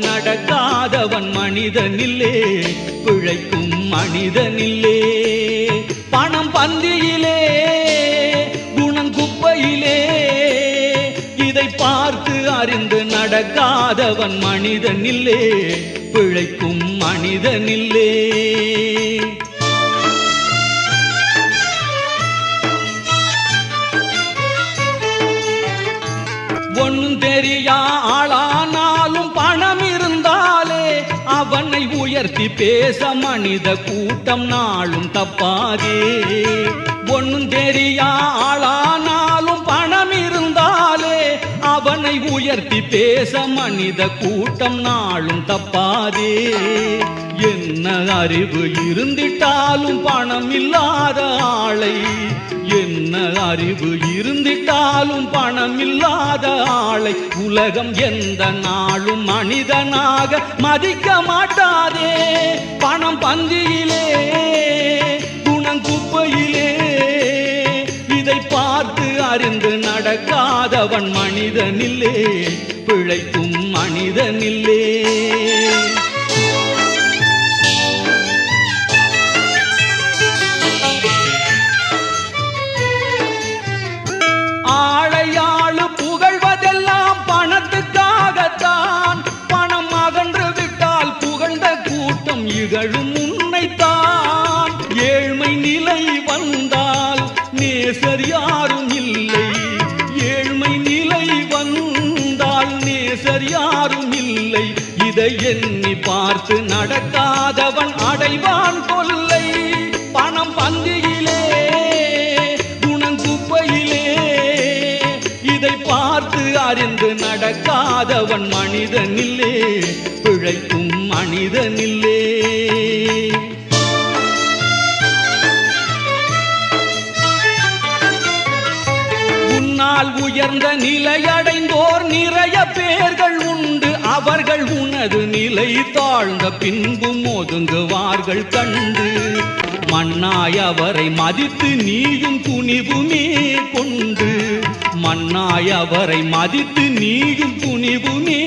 நடக்காதவன் மனிதனில்லே, பிழைக்கும் மனிதனில்லே. பணம் பந்தியிலே, குணம் குப்பையிலே, இதை பார்த்து அறிந்து நடக்காதவன் மனிதனில்லே, பிழைக்கும் மனிதனில்லே. ஒன்னும் தெரியா ஆளானாலும் பணம் இருந்தாலே அவனை உயர்த்தி பேச மனித கூட்டம் நாளும் தப்பாதே. ஒன்னும் தெரியா ஆளானாலும் பணம் இருந்தாலே அவனை உயர்த்தி பேச மனித கூட்டம் நாளும் தப்பாதே. என்ன அறிவு இருந்திட்டாலும் பணம் இல்லாத ஆளை, என்ன அறிவு இருந்திட்டாலும் பணம் இல்லாத ஆளை உலகம் எந்த நாளும் மனிதனாக மதிக்க மாட்டாதே. பணம் பந்தியிலே, குணம் குப்பையிலே, இதை பார்த்து அறிந்து நடக்காதவன் மனிதனில்லே, பிழைக்கும் மனிதனில்லே. ஆளையாளு புகழ்வதெல்லாம் பணத்துக்காகத்தான். பணம் அகன்று விட்டால் புகழ்ந்த கூட்டம் இகழும் உன்னைத்தான். ஏழ்மை நிலை வந்தால் நேசர் யாரும் இல்லை, ஏழ்மை நிலை வந்தால் நேசர் யாரும் இல்லை. இதை எண்ணி பார்த்து நடக்காதவன் அடைவான் கொல்லை. பணம் பந்தியிலே, குணம் குப்பையிலே, இதை பார்த்து அறிந்து நடக்காதவன் மனிதனில்லே, பிழைக்கும் மனிதனில்லே. உன்னால் உயர்ந்த நிலையடைந்தோர் நிறைய பேர்கள் உண்டு. அவர்கள் உனது நிலை தாழ்ந்த பின்பும் ஒதுங்குவார்கள் கண்டு. மண்ணாய் அவரை மதித்து நீயும் துணிவுமே கொண்டு, மண்ணாய் அவரை மதித்து நீயும் துணிவுமே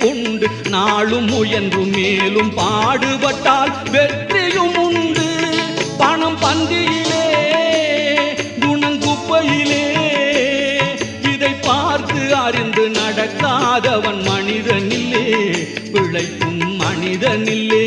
கொண்டு, நாளும் முயன்று மேலும் பாடுபட்டால் வெற்றியும் உண்டு. பணம் பந்தியிலே, குணம் குப்பையிலே, இதை பார்த்து அறிந்து நடக்காதவன் மனிதனில்லே, பிழைக்கும் மனிதனில்லே.